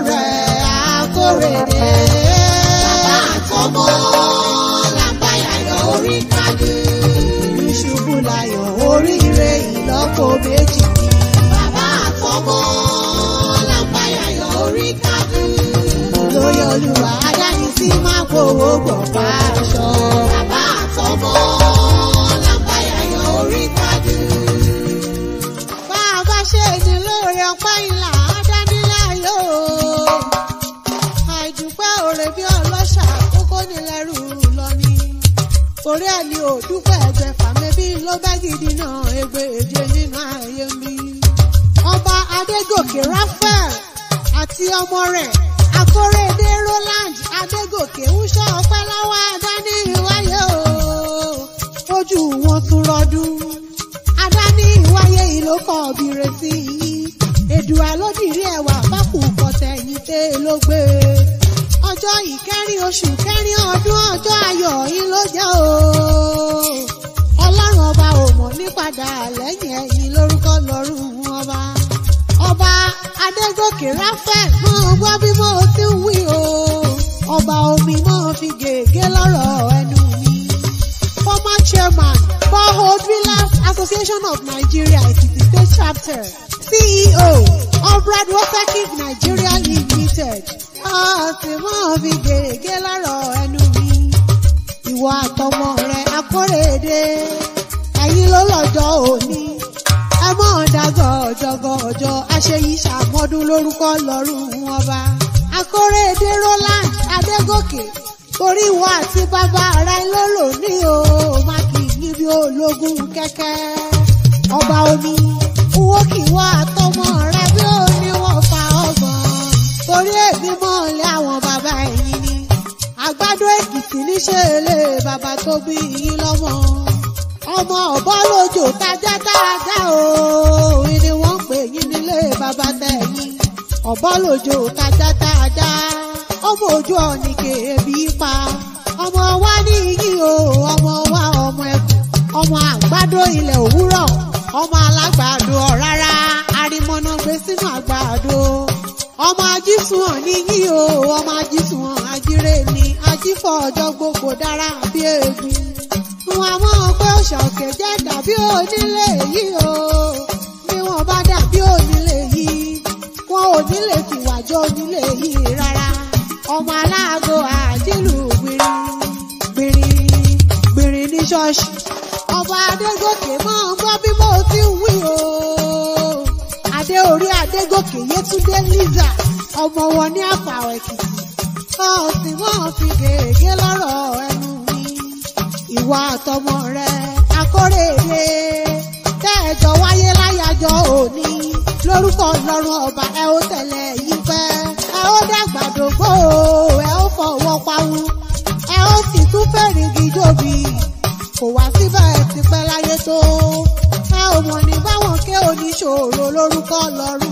rẹ̀ Akórèdé. Bàbá àtọmọ làǹbáyàyọ̀ orí kájú. Ìṣubú láyọ̀ oríire ìlọ́po méjì ni. Bàbá àtọmọ làǹbáyàyọ̀ orí kájú. Lórí Olúwa adáni tí máa gbowó gbọ̀pá aṣọ. Bàbá àtọmọ làǹbáyàyọ̀ orí kájú. Bá a bá ṣe ní lóore ọpẹ́ ìlà ádániláyò. Àìdúpẹ́ òrè bí ọlọ́ṣà kókó nílẹ̀rú lọ ni. Orí ẹ̀ ni ò dúpẹ́ ẹgbẹ̀fà mẹ́bí ló bẹ́ gidi náà egbèje nínú ayé mi. Ọba Adégòkè Raphael àti ọmọ rẹ̀ Akórèdé Roland Adégòkè ń ṣọ́ ọpẹ́ lọ́wọ́ adániwáyé o. Ojú wọn tún rọdún. Adániwáyé yìí ló kọ́ ọ̀bìrè sí i. Èdùà ló dìrí ẹ̀wà bákù kọ̀tẹ̀ yìí tẹ́ ló gbé. Ọjọ́ ìkẹrin oṣù kẹrin ọdún ọjọ́ ayọ̀ yìí ló jẹ́ o. Ọlọ́run ọba ò mọ̀ nípadà lẹ́yìn ẹ̀yìn lórúkọ lọ́rùn ọba. Ọba Adégòkè Raphael mọ́ gbọ́ bí mo ti ń wí o. Ọba omi mọ́ fi gègé lọ́rọ̀ ẹnu mi. Former chairman Borehole Drillers Association of Nigeria Ekiti State Chapter, CEO of Red Water King Nigeria Limited. Ọ̀sìn mọ́ fi gègé lọ́rọ̀ ẹnu mi. Ìwọ àtọmọ rẹ̀ Akórèdé, ẹ̀yin ló lọ́jọ́ òní. Ẹ mọ̀ dàgọ̀jọ̀gọ̀jọ̀ àṣeyí ṣàmọ́dún lórúkọ lọ́rùn ọba. Akórèdé Roland Adégòkè, torí ìwọ àti bàbá rẹ̀ ló lò ní o. Má kì í níbi ológun kẹ́kẹ́. Ọba omi, owó kì í wọ àtọmọ rẹ̀ bí ó ní wọ́n fa ọgbọ̀n. Torí èmi mọ̀ọ́lẹ́ àwọn bàbá ẹ̀yìn ni. Àgbàdo Èkìtì níṣẹ́ ilé bàbá tó bí yín lọ́mọ. Ọmọ ọ̀bọ lójó tájá tájá o. Ìní wọ́n pè yín nílé bàbá tẹ̀yìn. Ọ̀bọ lójó tájá tájá. Ọmọ ojú ọ̀nì kèébí pa. Ọmọ wa ní yí o. Ọmọ wa ọmọ ẹkùn. Ọmọ àgbàdo ilẹ̀ òwúrọ̀. Ọmọ alágbàdo ọ̀rárá. Arímọ́nà gbé sínú àgbàdo. Ọmọ ajísùnwọ̀n ní yí o. Ọmọ ajísùnwọ̀n ajíre ni. Ajífọ̀ ọjọ́ gbogbo dára bí egbin. Wọ́n mọ̀ pé òṣà òkè jẹ́ dàbí onílé yìí o. Bí wọ́n bá dàbí onílé yìí, wọn ò nílé fìwàjọ onílé yìí rárá. Ọmọ aláàgọ àjílù gbìrì ní ṣọ́ọ̀ṣì. Ọba Adégòkè mọ̀ ń gbọ́ bí mo ti ń wí o. Adé orí Adégòkè Yétúndé Liza, ọmọ wọn ní Àpàwọ̀ Èkìtì. Ọ̀sìn mọ̀ fi gègé lọ́rọ̀ ẹnu mi. Ìwà àtọmọ rẹ̀ Akórèdé, tẹ́ẹ̀jọ wáyé láyàjọ òní. Lórúkọ Ọlọ́run ọba ẹ ó tẹ̀lé yín pẹ́. Ẹ ó dàgbà dògbò o, ẹ ó fọwọ́ pawú. Ẹ ó sì tún fèrègì jòbí. Kò wá síbẹ̀ ti pẹ́ láyé tó. Ẹ ò mọ̀ ní báwọn ké oníṣòro lórúkọ Ọlọ́run.